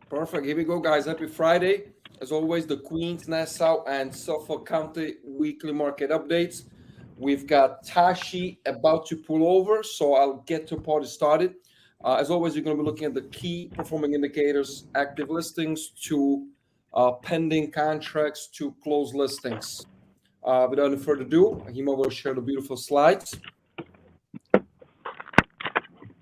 Perfect. Here we go, guys. Happy Friday. As always, the Queens, Nassau, and Suffolk County weekly market updates. We've got Tashi about to pull over, so I'll get to party started. As always, you're going to be looking at the key performing indicators, active listings to pending contracts to closed listings. Without any further ado, Hima will share the beautiful slides.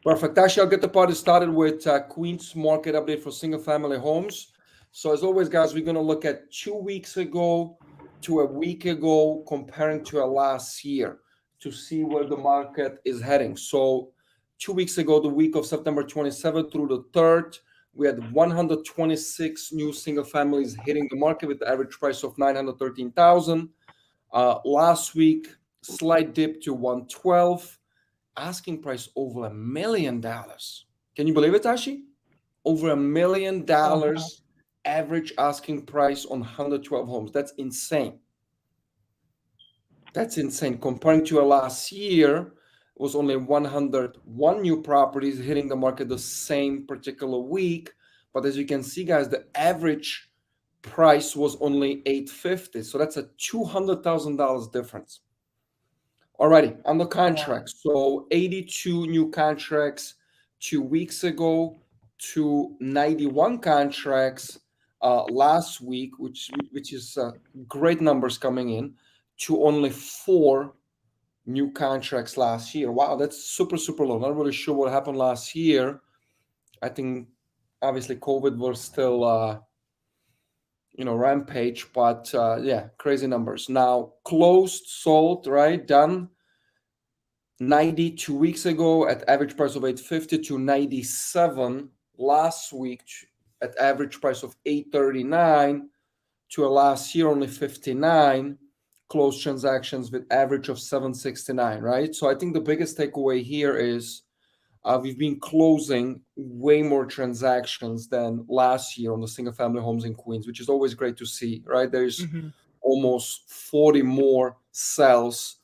Perfect. Actually, I'll get the party started with Queen's market update for single family homes. So, as always, guys, we're going to look at 2 weeks ago to a week ago, comparing to a last year to see where the market is heading. So, 2 weeks ago, the week of September 27th through the 3rd, we had 126 new single families hitting the market with the average price of 913,000. Last week, slight dip to 112, asking price over $1 million. Can you believe it, Tashi? Over $1 million average asking price on 112 homes. That's insane. That's insane. Comparing to a last year, it was only 101 new properties hitting the market the same particular week. But as you can see, guys, the average price was only 850. So that's a $200,000 difference. Alrighty, on the contract. So 82 new contracts 2 weeks ago to 91 contracts last week, which is great numbers coming in, to only 4 new contracts last year. Wow, that's super low. Not really sure what happened last year. I think obviously COVID was still rampage, but yeah, crazy numbers. Now closed, sold, right, done. 92 weeks ago at average price of 850 to 97 last week at average price of 839 to a last year only 59 closed transactions with average of 769, right? So I think the biggest takeaway here is we've been closing way more transactions than last year on the single family homes in Queens, which is always great to see, right? There's almost 40 more sales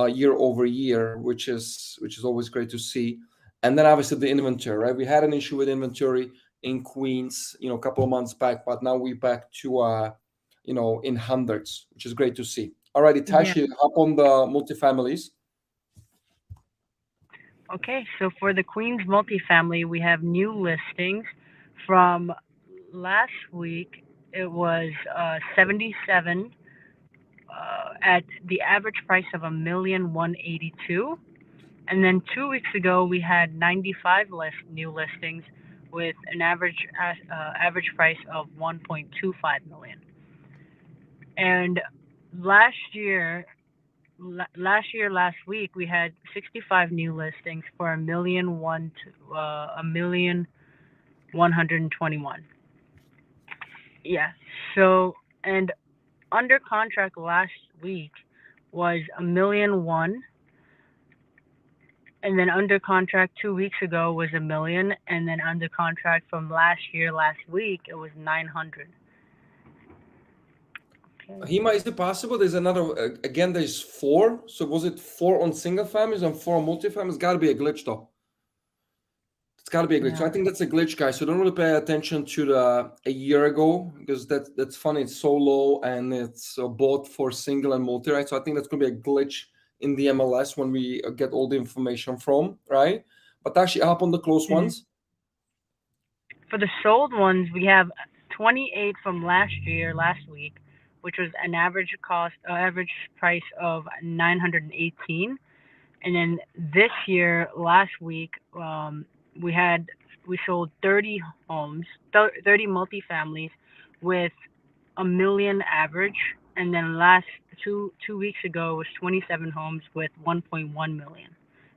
year over year, which is always great to see. And then obviously the inventory, right? We had an issue with inventory in Queens, a couple of months back, but now we're back to in hundreds, which is great to see. Alrighty, Yeah. Tashi, hop on the multifamilies. Okay, so for the Queens multifamily, we have new listings from last week. It was 77 at the average price of 1,182,000. And then 2 weeks ago, we had 95 new listings with an average price of 1.25 million. And last year, last week, we had 65 new listings for 1,121. Yeah. So, and under contract last week was 1,000,001, and then under contract 2 weeks ago was 1,000,000, and then under contract from last week it was 900. Okay. Hima, is it possible there's another, again, there's 4? So was it 4 on single families and 4 on multifamilies? It's got to be a glitch, though. It's got to be a glitch. So I Yeah. think that's a glitch, guys. So don't really pay attention to a year ago because that's funny. It's so low and it's both for single and multi, right? So I think that's going to be a glitch in the MLS when we get all the information from, right? But actually, up on the close Mhm. ones. For the sold ones, we have 28 from last week, which was an average price of 918. And then this year, last week, we had we sold 30 homes, 30 multifamilies with 1 million average, and then last 2 weeks ago was 27 homes with 1.1 million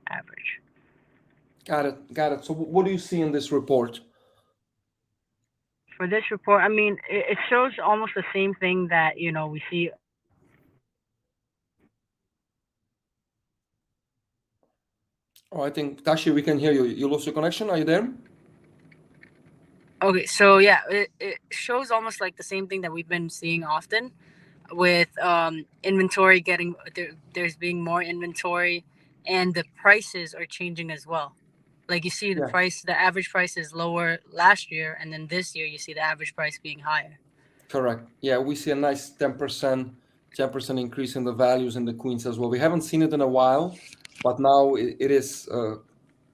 average. Got it. So what do you see in this report? For this report, I mean, it shows almost the same thing that we see across the board. Oh, I think, Tashi, we can hear you. You lost your connection. Are you there? Okay, so yeah, it shows almost like the same thing that we've been seeing often with inventory there's being more inventory, and the prices are changing as well. Like you see the Yeah, price, the average price is lower last year, and then this year you see the average price being higher. correct. Yeah, we see a nice 10% increase in the values in the Queens as well. We haven't seen it in a while, but now it is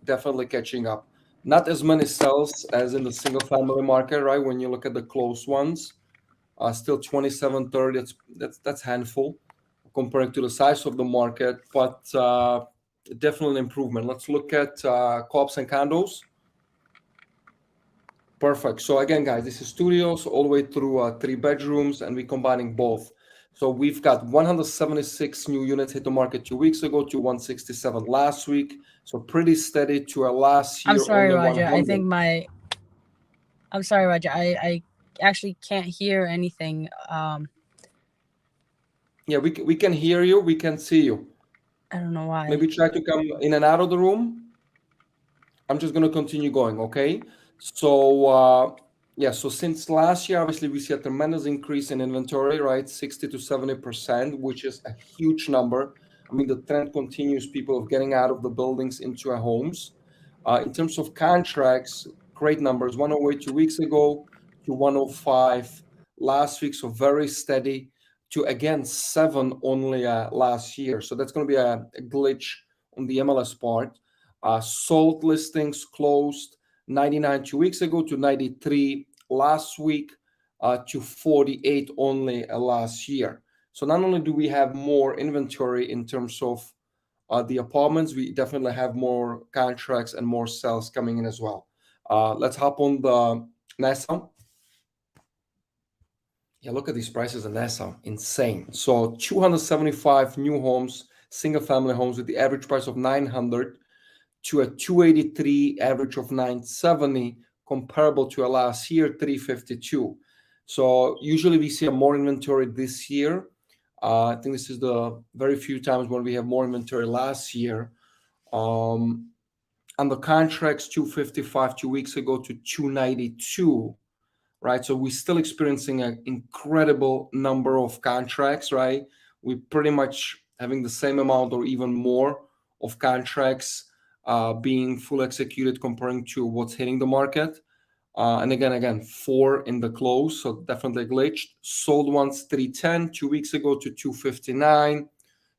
definitely catching up. Not as many sales as in the single family market, right? When you look at the close ones, still 2730. That's handful comparing to the size of the market, but definitely an improvement. Let's look at co-ops and condos. Perfect. So again, guys, this is studios all the way through 3 bedrooms, and we're combining both. So we've got 176 new units hit the market 2 weeks ago to 167 last week. So pretty steady to our last I'm year, sorry, only Roger. I 100. think my. I'm sorry, Roger. I actually can't hear anything. Yeah, we can hear you. We can see you. I don't know why. Maybe try to come in and out of the room. I'm just going to continue going, okay? So, yeah, so since last year, obviously, we see a tremendous increase in inventory, right? 60 to 70%, which is a huge number. I mean, the trend continues, people of getting out of the buildings into our homes. In terms of contracts, great numbers, 108 2 weeks ago to 105 last week, so very steady to again 7 only last year. So that's going to be a glitch on the MLS part. Sold listings closed 99 2 weeks ago to 93 last week to 48 only last year. So not only do we have more inventory in terms of the apartments, we definitely have more contracts and more sales coming in as well. Let's hop on the Nassau. Yeah, look at these prices in Nassau. Insane. So 275 new homes, single family homes with the average price of 900 to a 283 average of 970, comparable to a last year 352. So usually we see a more inventory this year. I think this is the very few times when we have more inventory last year. Um, and the contracts 255 2 weeks ago to 292, right? So we're still experiencing an incredible number of contracts, right? We're pretty much having the same amount or even more of contracts being full executed comparing to what's hitting the market. And again, 4 in the close, so definitely glitched. Sold ones 310 2 weeks ago to 259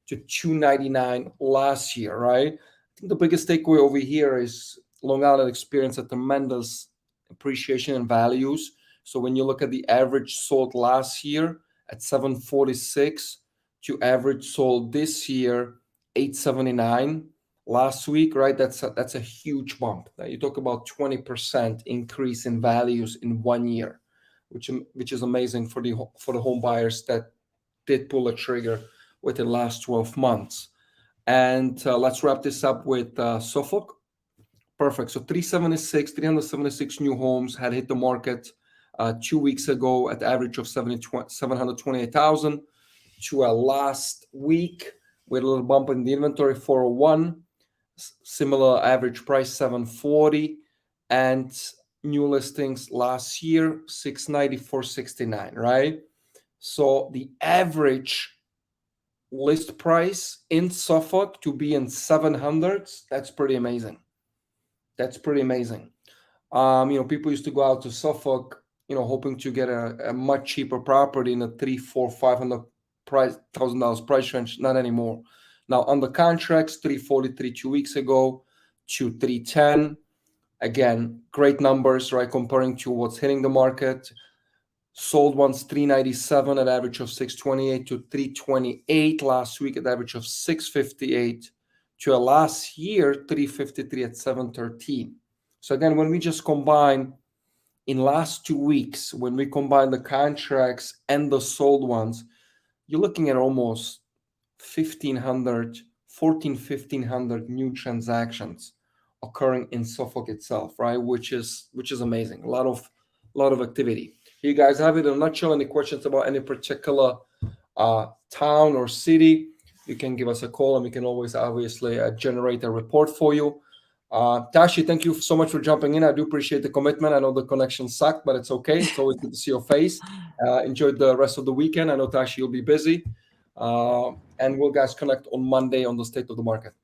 to 299 last year, right? I think the biggest takeaway over here is Long Island experienced a tremendous appreciation in values. So when you look at the average sold last year at 746 to average sold this year 879 last week, right? That's a huge bump. Now you talk about 20% increase in values in 1 year, which is amazing for the home buyers that did pull a trigger within the last 12 months. And let's wrap this up with Suffolk. Perfect. So 376 new homes had hit the market 2 weeks ago at the average of 728,000 to a last week with a little bump in the inventory 401, similar average price 740, and new listings last year 690 469, right? So the average list price in Suffolk to be in 700s, that's pretty amazing. That's pretty amazing. People used to go out to Suffolk, hoping to get a much cheaper property in a three, four, $500,000 price range. Not anymore. Now on the contracts, 343 2 weeks ago to 310. Again, great numbers, right? Comparing to what's hitting the market. Sold ones 397 at average of 628 to 328 last week at average of 658 to a last year 353 at 713. So again, when we just combine in last 2 weeks, when we combine the contracts and the sold ones, you're looking at almost 1,500, 1,500 new transactions occurring in Suffolk itself, right? Which is amazing. A lot of activity. You guys have it in a nutshell. Any questions about any particular town or city? You can give us a call, and we can always obviously generate a report for you. Tashi, thank you so much for jumping in. I do appreciate the commitment. I know the connection sucked, but it's okay. It's always good to see your face. Enjoy the rest of the weekend. I know, Tashi, you'll be busy. And we'll guys connect on Monday on the state of the market.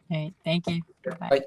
Hey, thank you. Bye. Bye.